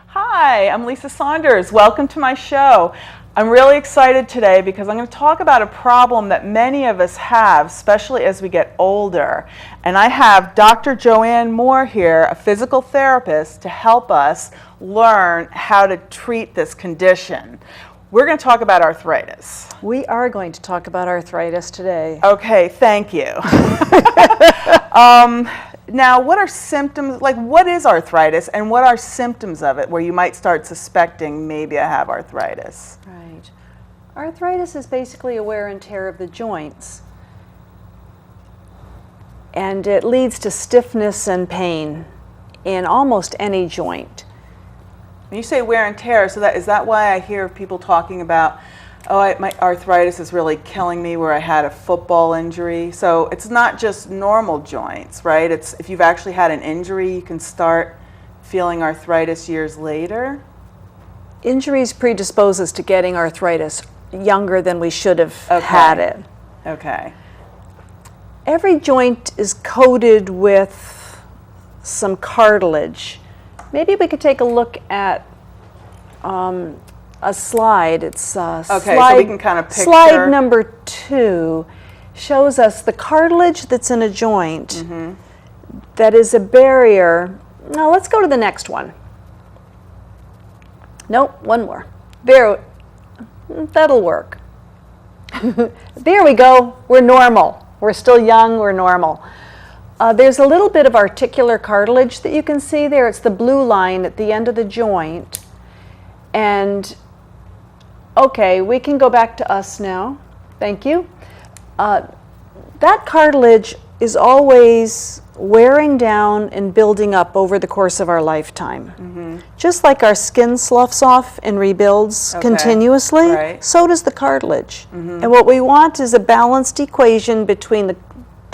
Hi, I'm Lisa Saunders. Welcome to my show. I'm really excited today because I'm going to talk about a problem that many of us have, especially as we get older. And I have Dr. Joanne Moore here, a physical therapist, to help us learn how to treat this condition. We're going to talk about arthritis. We are going to talk about arthritis today. Okay, thank you. Now, what are symptoms, like what is arthritis and what are symptoms of it where you might start suspecting maybe I have arthritis? Right. Arthritis is basically a wear and tear of the joints. And it leads to stiffness and pain in almost any joint. When you say wear and tear, so is that why I hear people talking about, my arthritis is really killing me where I had a football injury? So it's not just normal joints, right? It's if you've actually had an injury, you can start feeling arthritis years later? Injuries predispose us to getting arthritis younger than we should have had it. Okay. Every joint is coated with some cartilage. Maybe we could take a look at a slide. It's okay, slide, so we can kind of picture. Slide number 2 shows us the cartilage that's in a joint that is a barrier. Now let's go to the next one. Nope, one more. There, that'll work. There we go. We're normal. We're still young. We're normal. There's a little bit of articular cartilage that you can see there. It's the blue line at the end of the joint. And okay, we can go back to us now. Thank you. That cartilage is always wearing down and building up over the course of our lifetime. Just like our skin sloughs off and rebuilds continuously, so does the cartilage. And what we want is a balanced equation between the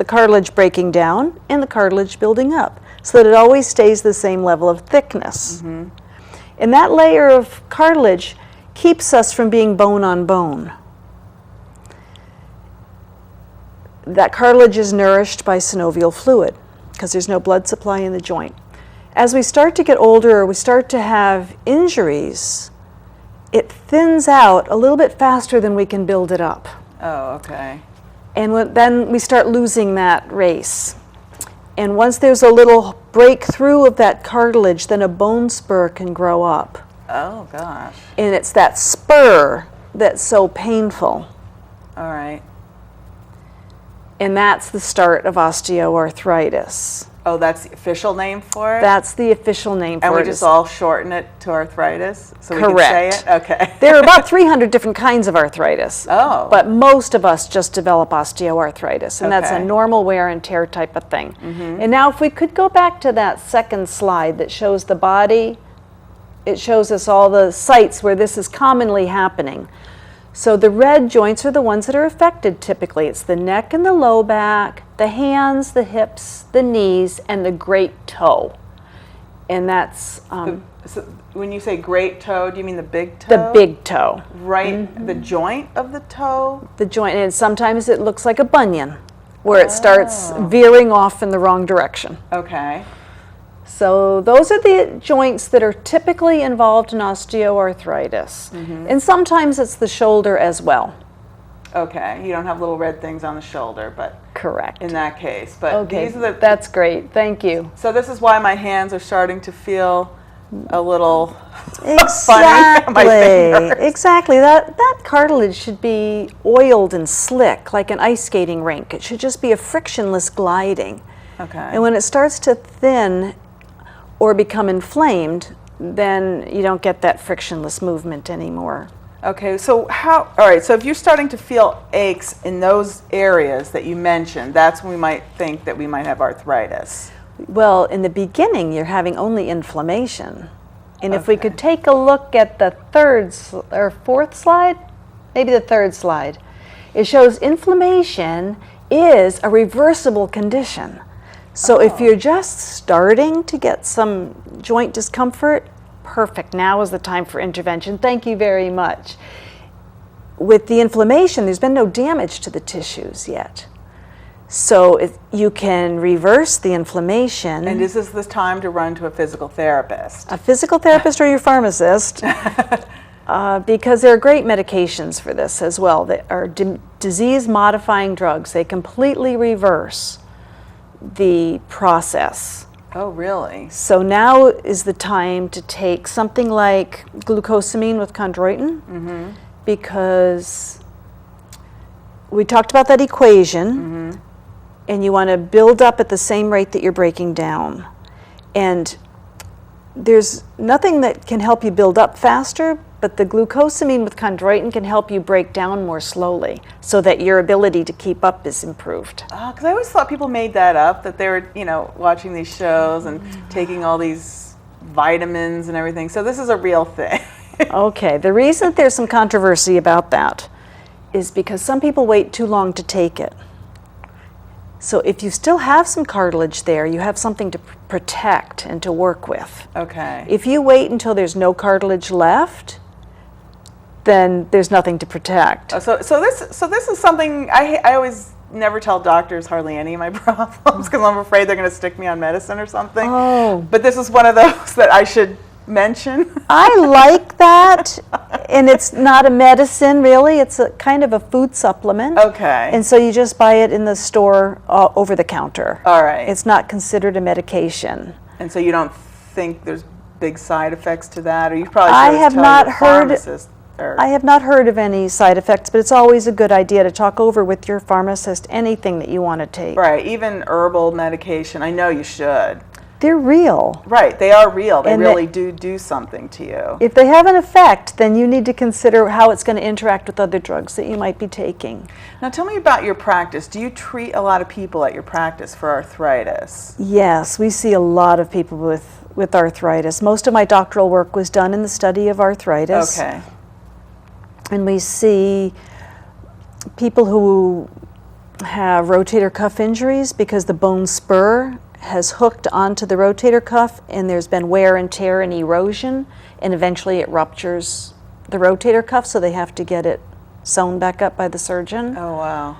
cartilage breaking down and the cartilage building up, so that it always stays the same level of thickness. And that layer of cartilage keeps us from being bone on bone. That cartilage is nourished by synovial fluid because there's no blood supply in the joint. As we start to get older or we start to have injuries, it thins out a little bit faster than we can build it up. Oh, okay. And then we start losing that race. And once there's a little breakthrough of that cartilage, then a bone spur can grow up. Oh, gosh. And it's that spur that's so painful. All right. And that's the start of osteoarthritis. Oh, that's the official name for it? That's the official name for it. And we just all shorten it to arthritis? So Correct. We can say it? Okay. There are about 300 different kinds of arthritis. Oh. But most of us just develop osteoarthritis. And that's a normal wear and tear type of thing. And now if we could go back to that second slide that shows the body, it shows us all the sites where this is commonly happening. So the red joints are the ones that are affected typically. It's the neck and the low back, the hands, the hips, the knees, and the great toe. And that's... so when you say great toe, do you mean the big toe? The big toe. Right, the joint of the toe? The joint, and sometimes it looks like a bunion, where it starts veering off in the wrong direction. Okay. So those are the joints that are typically involved in osteoarthritis. And sometimes it's the shoulder as well. Okay, you don't have little red things on the shoulder, but correct in that case. But these are that's great. Thank you. So this is why my hands are starting to feel a little funny. Exactly. That cartilage should be oiled and slick, like an ice skating rink. It should just be a frictionless gliding. Okay. And when it starts to thin or become inflamed, then you don't get that frictionless movement anymore. Okay, so all right, so if you're starting to feel aches in those areas that you mentioned, that's when we might think that we might have arthritis. Well, in the beginning, you're having only inflammation. And if we could take a look at the fourth slide, maybe the third slide, it shows inflammation is a reversible condition. So if you're just starting to get some joint discomfort, perfect. Now is the time for intervention. Thank you very much. With the inflammation, there's been no damage to the tissues yet. So you can reverse the inflammation. And is this the time to run to a physical therapist? A physical therapist or your pharmacist, because there are great medications for this as well. They are disease-modifying drugs. They completely reverse the process. Oh, really? So now is the time to take something like glucosamine with chondroitin, because we talked about that equation, and you want to build up at the same rate that you're breaking down. And there's nothing that can help you build up faster, but the glucosamine with chondroitin can help you break down more slowly so that your ability to keep up is improved. Because I always thought people made that up, that they were, watching these shows and taking all these vitamins and everything. So this is a real thing. Okay, the reason that there's some controversy about that is because some people wait too long to take it. So if you still have some cartilage there, you have something to protect and to work with. Okay. If you wait until there's no cartilage left, then there's nothing to protect. So this is something I always never tell doctors hardly any of my problems because I'm afraid they're going to stick me on medicine or something. Oh. But this is one of those that I should mention. I like that, and it's not a medicine really. It's a kind of a food supplement. Okay. And so you just buy it in the store over the counter. All right. It's not considered a medication. And so you don't think there's big side effects to that, or you probably I should have tell not your heard. pharmacist. I have not heard of any side effects, but it's always a good idea to talk over with your pharmacist anything that you want to take. Right, even herbal medication, I know you should. They're real. Right, they are real. They And really do something to you. If they have an effect, then you need to consider how it's going to interact with other drugs that you might be taking. Now tell me about your practice. Do you treat a lot of people at your practice for arthritis? Yes, we see a lot of people with arthritis. Most of my doctoral work was done in the study of arthritis. Okay. And we see people who have rotator cuff injuries because the bone spur has hooked onto the rotator cuff and there's been wear and tear and erosion, and eventually it ruptures the rotator cuff, so they have to get it sewn back up by the surgeon. Oh, wow.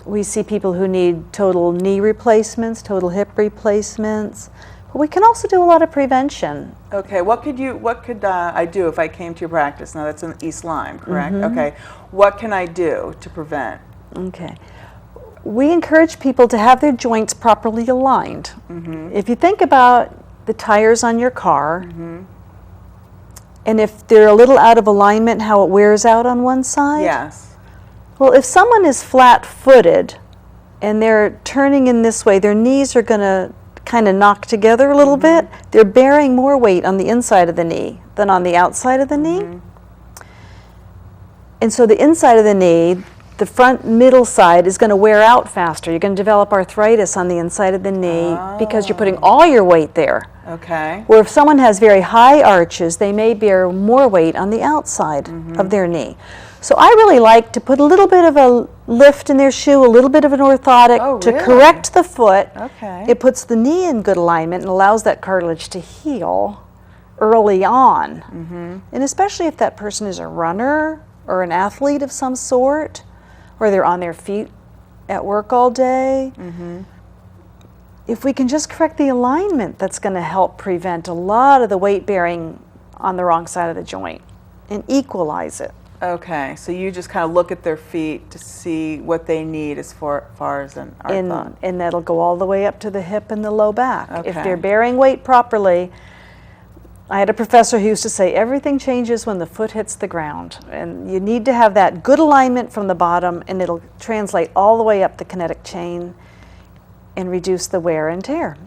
We see people who need total knee replacements, total hip replacements. But we can also do a lot of prevention. Okay, what could I do if I came to your practice? Now that's in East Lyme, correct? Okay, what can I do to prevent? Okay. We encourage people to have their joints properly aligned. If you think about the tires on your car, and if they're a little out of alignment, how it wears out on one side. Yes. Well, if someone is flat-footed and they're turning in this way, their knees are going to kind of knock together a little bit. They're bearing more weight on the inside of the knee than on the outside of the knee. And so the inside of the knee, the front middle side, is going to wear out faster. You're going to develop arthritis on the inside of the knee because you're putting all your weight there. Okay. Where if someone has very high arches, they may bear more weight on the outside of their knee. So I really like to put a little bit of a lift in their shoe, a little bit of an orthotic to correct the foot. Okay. It puts the knee in good alignment and allows that cartilage to heal early on. And especially if that person is a runner or an athlete of some sort, or they're on their feet at work all day. If we can just correct the alignment, that's going to help prevent a lot of the weight bearing on the wrong side of the joint and equalize it. Okay, so you just kind of look at their feet to see what they need as far as an arthro. And that'll go all the way up to the hip and the low back. If Okay. they're bearing weight properly, I had a professor who used to say everything changes when the foot hits the ground. And you need to have that good alignment from the bottom, and it'll translate all the way up the kinetic chain and reduce the wear and tear.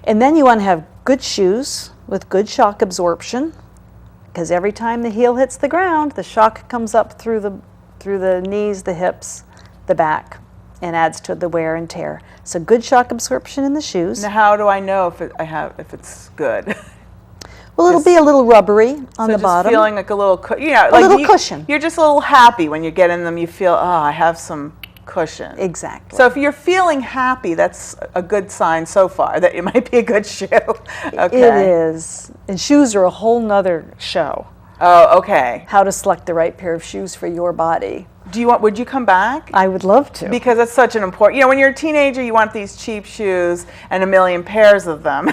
And then you want to have good shoes with good shock absorption, because every time the heel hits the ground, the shock comes up through the knees, the hips, the back, and adds to the wear and tear. So good shock absorption in the shoes. Now, how do I know if it's good? Well, it'll be a little rubbery on the just bottom. Feeling like a little, cushion. You're just a little happy when you get in them. You feel, I have some cushion. Exactly. So if you're feeling happy, that's a good sign so far that it might be a good shoe. Okay. It is. And shoes are a whole nother show. Oh, okay. How to select the right pair of shoes for your body. Would you come back? I would love to. Because it's such an important, when you're a teenager, you want these cheap shoes and a million pairs of them.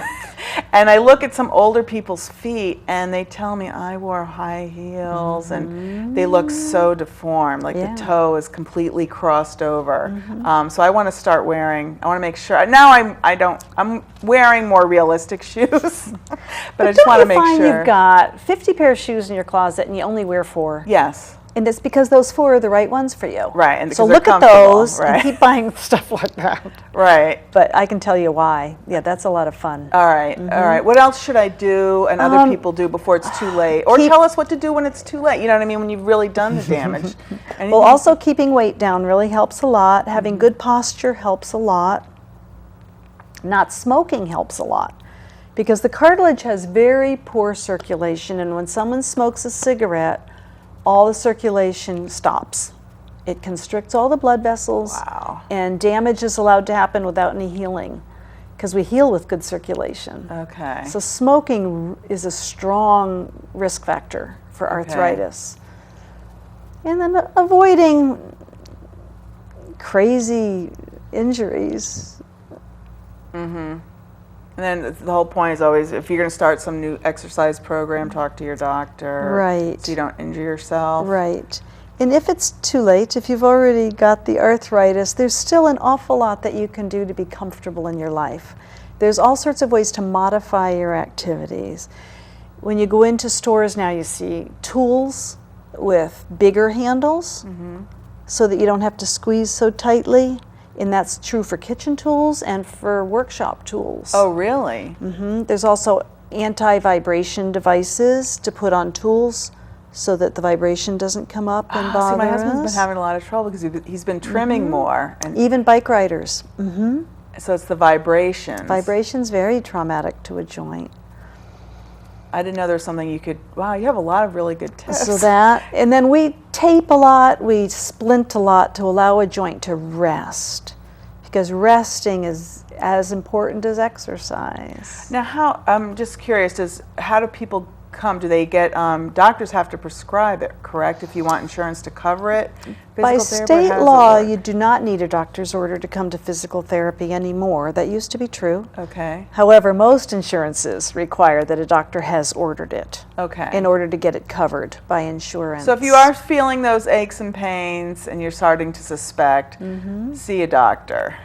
And I look at some older people's feet and they tell me I wore high heels and they look so deformed, like the toe is completely crossed over. So I want to start wearing, I want to make sure, now I'm wearing more realistic shoes, but I just want to make sure. You've got 50 pair of shoes in your closet and you only wear 4. Yes. And it's because those 4 are the right ones for you. Right. And so look at those and keep buying stuff like that. Right. But I can tell you why. Yeah, that's a lot of fun. All right. All right. What else should I do and other people do before it's too late? Or tell us what to do when it's too late. You know what I mean? When you've really done the damage. Well, also keeping weight down really helps a lot. Having good posture helps a lot. Not smoking helps a lot. Because the cartilage has very poor circulation, and when someone smokes a cigarette, all the circulation stops. It constricts all the blood vessels, and damage is allowed to happen without any healing, because we heal with good circulation. Okay. So smoking is a strong risk factor for arthritis. And then avoiding crazy injuries. And then the whole point is always, if you're going to start some new exercise program, talk to your doctor. Right. So you don't injure yourself. Right. And if it's too late, if you've already got the arthritis, there's still an awful lot that you can do to be comfortable in your life. There's all sorts of ways to modify your activities. When you go into stores now, you see tools with bigger handles so that you don't have to squeeze so tightly. And that's true for kitchen tools and for workshop tools. Oh, really? There's also anti-vibration devices to put on tools so that the vibration doesn't come up and bother us. See, my husband's been having a lot of trouble because he's been trimming more. And even bike riders. So it's the vibrations. Vibration's very traumatic to a joint. I didn't know there was something you could, wow, you have a lot of really good tips. So that, and then we tape a lot, we splint a lot to allow a joint to rest, because resting is as important as exercise. Now, I'm just curious, how do people come? Do they get, doctors have to prescribe it, correct, if you want insurance to cover it? By state law, you do not need a doctor's order to come to physical therapy anymore. That used to be true. Okay. However, most insurances require that a doctor has ordered it in order to get it covered by insurance. So if you are feeling those aches and pains and you're starting to suspect, see a doctor.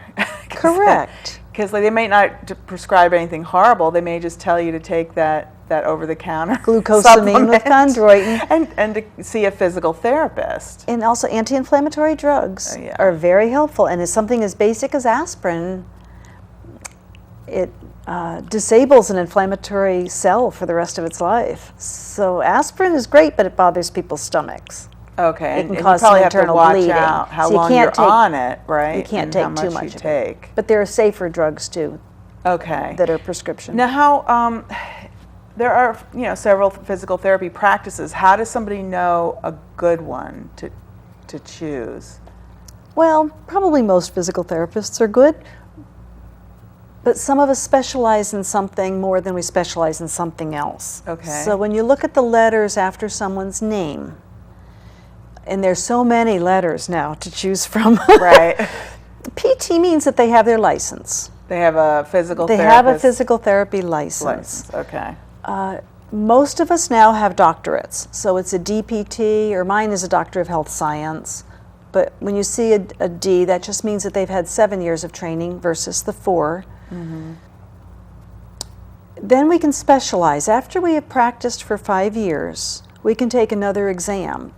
Correct. Because they may not prescribe anything horrible. They may just tell you to take that over-the-counter glucosamine with chondroitin, and to see a physical therapist. And also anti-inflammatory drugs are very helpful. And as something as basic as aspirin, it disables an inflammatory cell for the rest of its life. So aspirin is great, but it bothers people's stomachs. Okay, it can cause you probably some internal have to watch bleeding. out how long you're on it, right? You can't take too much of it. But there are safer drugs too. That are prescription. Now, how there are several physical therapy practices. How does somebody know a good one to choose? Well, probably most physical therapists are good, but some of us specialize in something more than we specialize in something else. Okay. So when you look at the letters after someone's name, and there's so many letters now to choose from. Right. PT means that they have their license. They have a physical therapist. They have a physical therapy license. Okay. Most of us now have doctorates. So it's a DPT, or mine is a Doctor of Health Science. But when you see a D, that just means that they've had 7 years of training versus the 4. Then we can specialize. After we have practiced for 5 years, we can take another exam.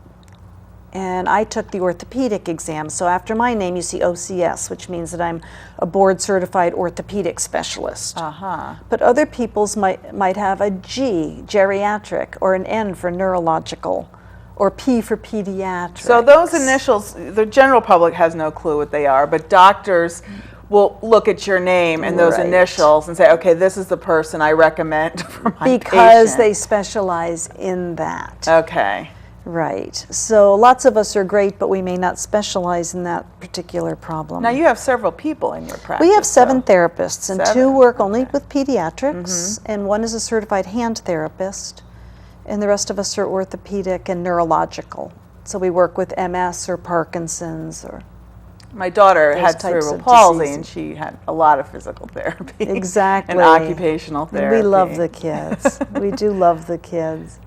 And I took the orthopedic exam. So after my name, you see OCS, which means that I'm a board-certified orthopedic specialist. But other people's might have a G, geriatric, or an N for neurological, or P for pediatric. So those initials, the general public has no clue what they are, but doctors will look at your name and those initials and say, okay, this is the person I recommend for my patient. Because they specialize in that. Okay. Right. So lots of us are great, but we may not specialize in that particular problem. Now you have several people in your practice. We have 7 therapists, and 2 work only with pediatrics, and 1 is a certified hand therapist, and the rest of us are orthopedic and neurological. So we work with MS or Parkinson's or My daughter those had types cerebral of palsy, diseases. and she had a lot of physical therapy. Exactly. And occupational therapy. We love the kids. We do love the kids.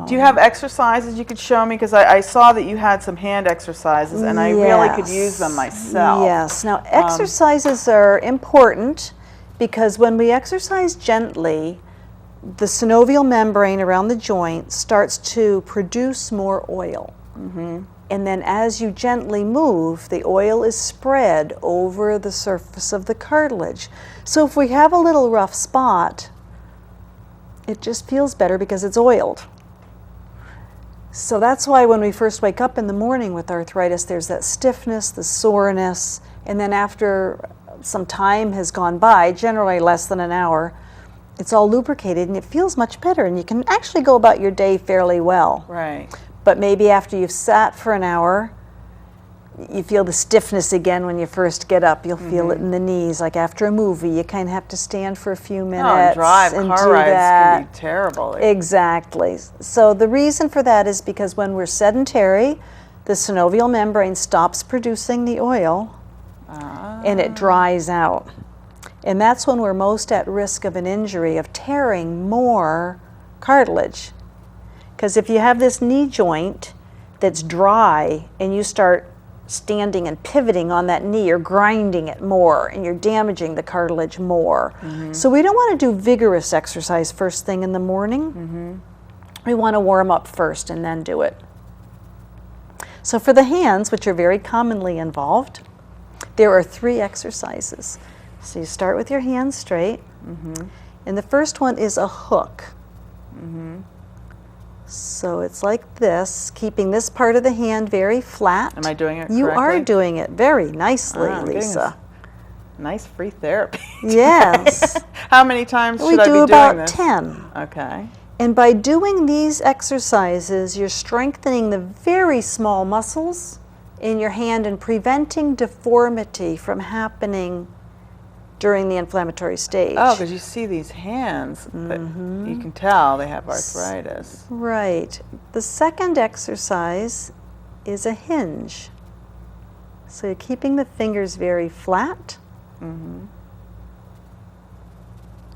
Do you have exercises you could show me? Because I saw that you had some hand exercises, and I really could use them myself. Yes. Now, exercises are important because when we exercise gently, the synovial membrane around the joint starts to produce more oil. Mm-hmm. And then as you gently move, the oil is spread over the surface of the cartilage. So if we have a little rough spot, it just feels better because it's oiled. So that's why when we first wake up in the morning with arthritis, there's that stiffness, the soreness, and then after some time has gone by, generally less than an hour, it's all lubricated and it feels much better, and you can actually go about your day fairly well. Right. But maybe after you've sat for an hour, you feel the stiffness again when you first get up. You'll feel it in the knees. Like after a movie, you kind of have to stand for a few minutes. And drive, and car do rides that. can be terrible. Exactly. So the reason for that is because when we're sedentary, the synovial membrane stops producing the oil and it dries out. And that's when we're most at risk of an injury, of tearing more cartilage. Because if you have this knee joint that's dry and you start standing and pivoting on that knee, you're grinding it more and you're damaging the cartilage more. Mm-hmm. So we don't want to do vigorous exercise first thing in the morning. Mm-hmm. We want to warm up first and then do it. So for the hands, which are very commonly involved, there are 3 exercises. So you start with your hands straight, and the first one is a hook. So it's like this, keeping this part of the hand very flat. Am I doing it correctly? You are doing it very nicely, Lisa. Nice free therapy. Yes. How many times should I be doing this? We do about 10. Okay. And by doing these exercises, you're strengthening the very small muscles in your hand and preventing deformity from happening during the inflammatory stage. Oh, because you see these hands, that you can tell they have arthritis. Right. The second exercise is a hinge. So you're keeping the fingers very flat.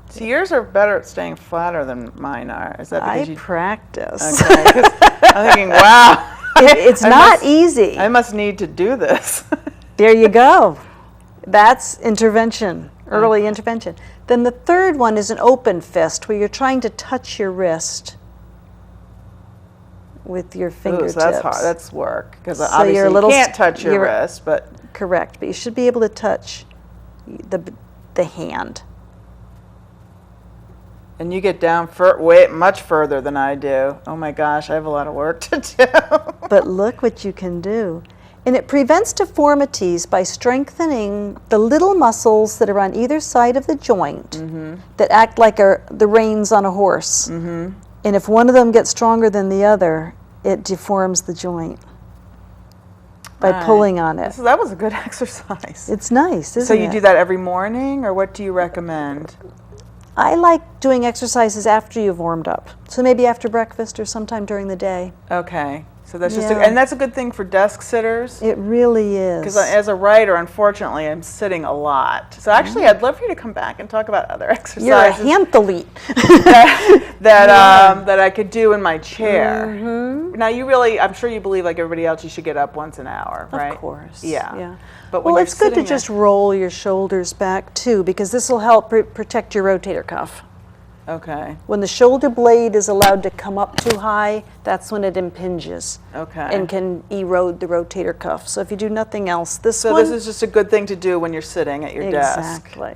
See, yours are better at staying flatter than mine are. Is that because I practice. Okay, 'cause I'm thinking, wow. It's not easy. I must need to do this. There you go. That's intervention, early intervention. Then the third one is an open fist, where you're trying to touch your wrist with your fingertips. Ooh, so that's hard. That's work, because So obviously you're a you little can't touch your wrist, but correct. But you should be able to touch the hand. and you get down way much further than I do. Oh my gosh, I have a lot of work to do. But look what you can do. And it prevents deformities by strengthening the little muscles that are on either side of the joint that act like the reins on a horse. And if one of them gets stronger than the other, it deforms the joint by pulling on it. So that was a good exercise. It's nice, isn't it? So you do that every morning, or what do you recommend? I like doing exercises after you've warmed up. So maybe after breakfast or sometime during the day. Okay. So that's just, Yeah. and that's a good thing for desk sitters. It really is. Because as a writer, unfortunately, I'm sitting a lot. So actually, I'd love for you to come back and talk about other exercises. You're a hanthelete. that I could do in my chair. Now, I'm sure you believe, like everybody else, you should get up once an hour, right? Of course. Yeah. But when Well, you're it's good to sitting just roll your shoulders back too, because this will help protect your rotator cuff. Okay. When the shoulder blade is allowed to come up too high, that's when it impinges. Okay. And can erode the rotator cuff. So if you do nothing else, So this is just a good thing to do when you're sitting at your desk. Exactly.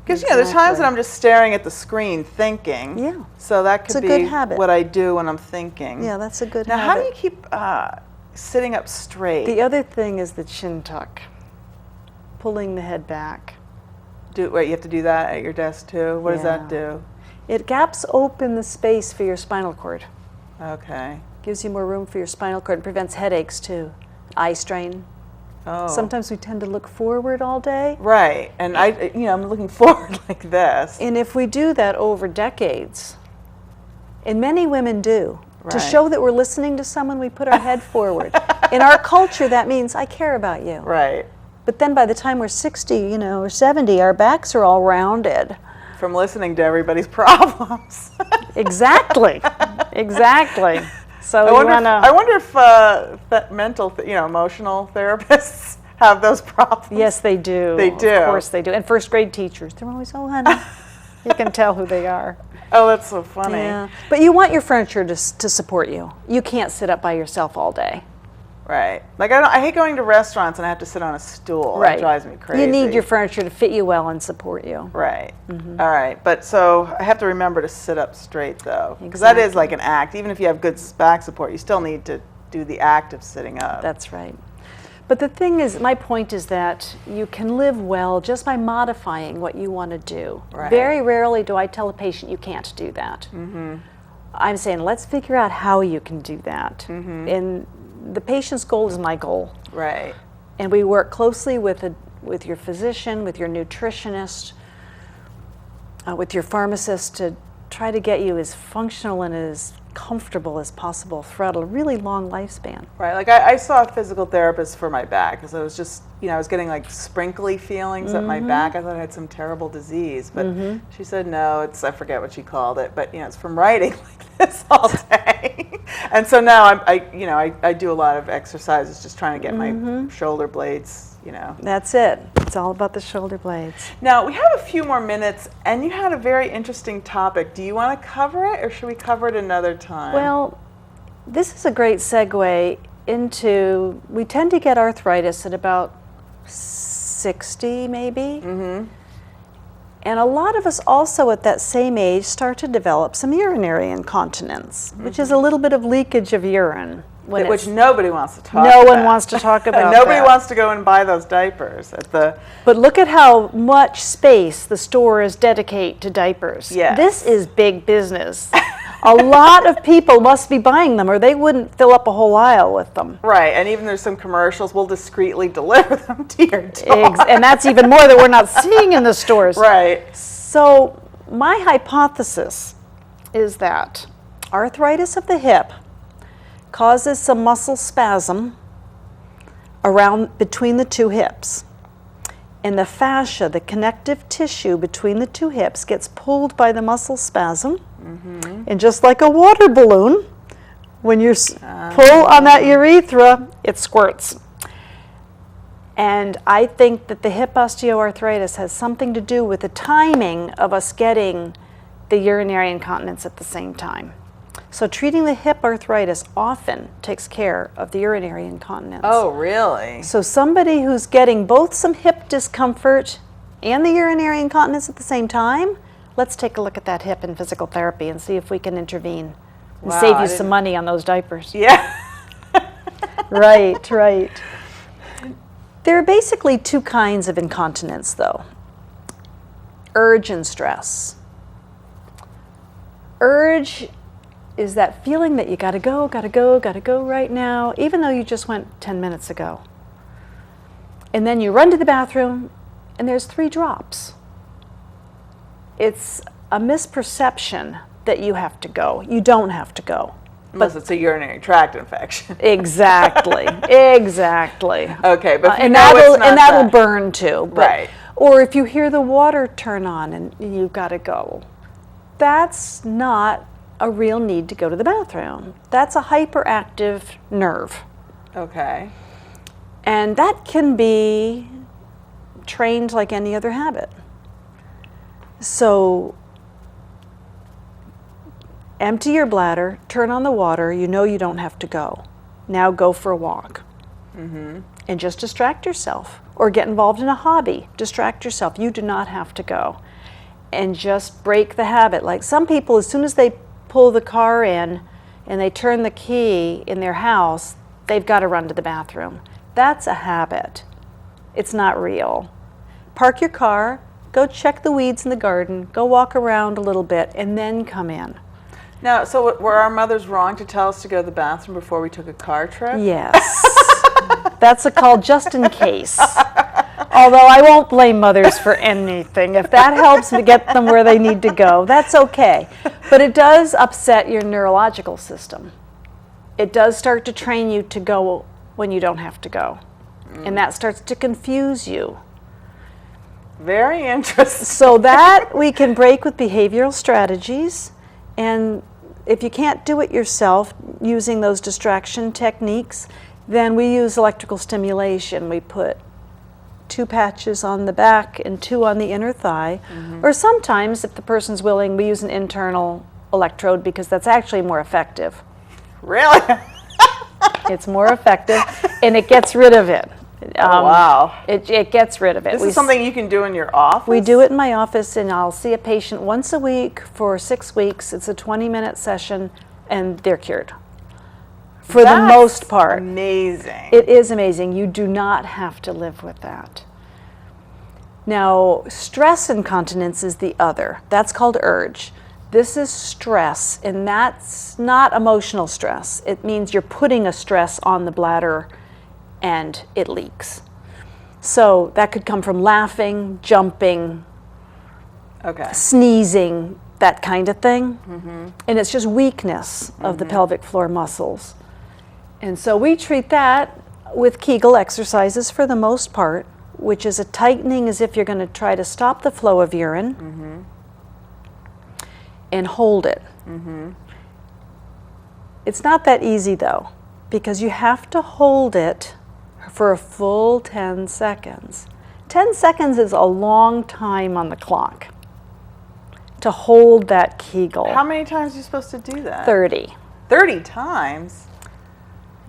Because there's times that I'm just staring at the screen thinking. Yeah. So that could It's a be good habit. what I do when I'm thinking. Yeah, that's a good Now, habit. how do you keep sitting up straight? The other thing is the chin tuck, pulling the head back. Wait, you have to do that at your desk too? What does that do? It gaps open the space for your spinal cord. Okay. Gives you more room for your spinal cord. It prevents headaches too, eye strain. Oh. Sometimes we tend to look forward all day. Right, and I'm looking forward like this. And if we do that over decades, and many women do, To show that we're listening to someone, we put our head forward. In our culture, that means I care about you. Right. But then by the time we're 60, or 70, our backs are all rounded. From listening to everybody's problems. Exactly. Exactly. So I wonder if mental, emotional therapists have those problems. Yes, they do. They do. Of course they do. And first grade teachers, they're always, oh, honey. You can tell who they are. Oh, that's so funny. Yeah. But you want your furniture to support you. You can't sit up by yourself all day. Right. Like I hate going to restaurants and I have to sit on a stool. Right. It drives me crazy. You need your furniture to fit you well and support you. Right. Mm-hmm. All right. But so I have to remember to sit up straight though, because that is like an act. Even if you have good back support, you still need to do the act of sitting up. That's right. But the thing is, my point is that you can live well just by modifying what you want to do. Right. Very rarely do I tell a patient you can't do that. Mm-hmm. I'm saying, let's figure out how you can do that. Mm-hmm. And the patient's goal is my goal. Right. And we work closely with your physician, with your nutritionist, with your pharmacist to try to get you as functional and as comfortable as possible throughout a really long lifespan. Right, like I saw a physical therapist for my back because I was just, I was getting like sprinkly feelings up my back. I thought I had some terrible disease, but she said no, I forget what she called it, but it's from writing like this all day. And so now I do a lot of exercises just trying to get my shoulder blades, That's it. It's all about the shoulder blades. Now, we have a few more minutes, and you had a very interesting topic. Do you want to cover it, or should we cover it another time? Well, this is a great segue into, we tend to get arthritis at about 60, maybe. Mm-hmm. And a lot of us also at that same age start to develop some urinary incontinence, which is a little bit of leakage of urine. Which nobody wants to talk about. No one wants to talk about Nobody wants to go and buy those diapers at the... But look at how much space the stores dedicate to diapers. Yes. This is big business. A lot of people must be buying them or they wouldn't fill up a whole aisle with them. Right, and even there's some commercials, we'll discreetly deliver them to your door. And that's even more that we're not seeing in the stores. Right. So my hypothesis is that arthritis of the hip causes some muscle spasm between the two hips. And the fascia, the connective tissue between the two hips, gets pulled by the muscle spasm. Mm-hmm. And just like a water balloon, when you pull on that urethra, it squirts. And I think that the hip osteoarthritis has something to do with the timing of us getting the urinary incontinence at the same time. So treating the hip arthritis often takes care of the urinary incontinence. Oh, really? So somebody who's getting both some hip discomfort and the urinary incontinence at the same time, let's take a look at that hip in physical therapy and see if we can intervene and save you some money on those diapers. Yeah. Right. There are basically two kinds of incontinence, though. Urge and stress. Urge is that feeling that you gotta go right now, even though you just went 10 minutes ago. And then you run to the bathroom and there's 3 drops. It's a misperception that you have to go. You don't have to go. Unless it's a urinary tract infection. Exactly. Okay, but and that'll burn too. But, right. Or if you hear the water turn on and you've got to go, that's not a real need to go to the bathroom. That's a hyperactive nerve. Okay. And that can be trained like any other habit. So empty your bladder, turn on the water, you know you don't have to go. Now go for a walk. Mm-hmm. And just distract yourself. Or get involved in a hobby. Distract yourself. You do not have to go. And just break the habit. Like some people, as soon as they pull the car in and they turn the key in their house, they've got to run to the bathroom. That's a habit. It's not real. Park your car, go check the weeds in the garden, go walk around a little bit, and then come in. Now, so were our mothers wrong to tell us to go to the bathroom before we took a car trip? Yes. That's a call just in case. Although I won't blame mothers for anything. If that helps to get them where they need to go, that's okay. But it does upset your neurological system. It does start to train you to go when you don't have to go. And that starts to confuse you. Very interesting. So that we can break with behavioral strategies. And if you can't do it yourself using those distraction techniques, then we use electrical stimulation. We put 2 patches on the back and 2 on the inner thigh. Or sometimes, if the person's willing, we use an internal electrode because that's actually more effective. Really? It's more effective, and it gets rid of it. Wow. It gets rid of it. This is something you can do in your office? We do it in my office, and I'll see a patient once a week for 6 weeks. It's a 20-minute session, and they're cured. For the most part. Amazing. It is amazing. You do not have to live with that. Now, stress incontinence is the other. That's called urge. This is stress, and that's not emotional stress. It means you're putting a stress on the bladder and it leaks. So that could come from laughing, jumping, sneezing, that kind of thing. And it's just weakness of the pelvic floor muscles. And so we treat that with Kegel exercises for the most part, which is a tightening as if you're going to try to stop the flow of urine and hold it. It's not that easy though, because you have to hold it for a full 10 seconds. 10 seconds is a long time on the clock to hold that Kegel. How many times are you supposed to do that? 30. 30 times?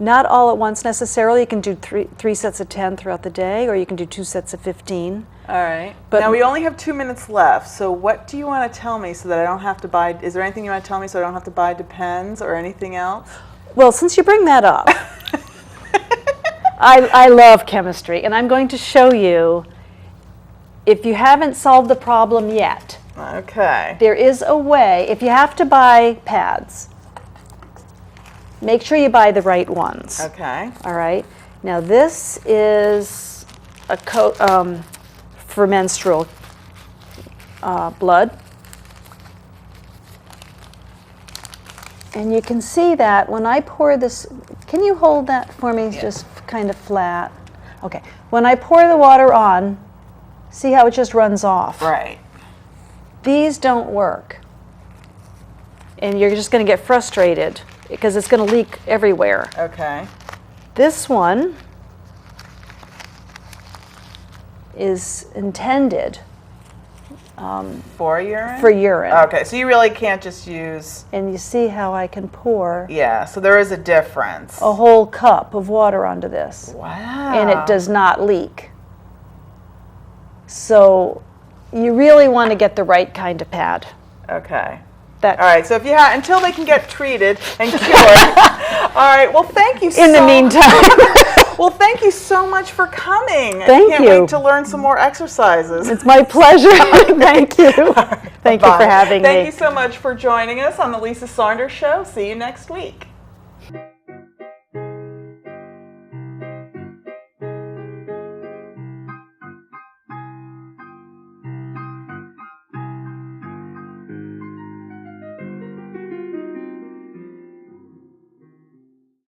Not all at once necessarily. You can do three sets of 10 throughout the day, or you can do 2 sets of 15. All right. But now we only have 2 minutes left, so what do you want to tell me so that I don't have to buy, is there anything you want to tell me so I don't have to buy Depends or anything else? Well, since you bring that up, I love chemistry, and I'm going to show you, if you haven't solved the problem yet, there is a way. If you have to buy pads, make sure you buy the right ones. All right. Now this is a coat for menstrual blood. And you can see that when I pour this, can you hold that for me just kind of flat? Okay. When I pour the water on, see how it just runs off? Right. These don't work. And you're just going to get frustrated because it's going to leak everywhere. Okay. This one is intended for urine? For urine. Okay, so you really can't just use... And you see how I can pour... Yeah, so there is a difference. A whole cup of water onto this. Wow. And it does not leak. So you really want to get the right kind of pad. Okay. All right, so if you have, until they can get treated and cured. All right, well, thank you so much. In the meantime. Well, thank you so much for coming. Thank you. I can't wait to learn some more exercises. It's my pleasure. Thank you. Thank you for having me. Thank you so much for joining us on the Lisa Saunders Show. See you next week.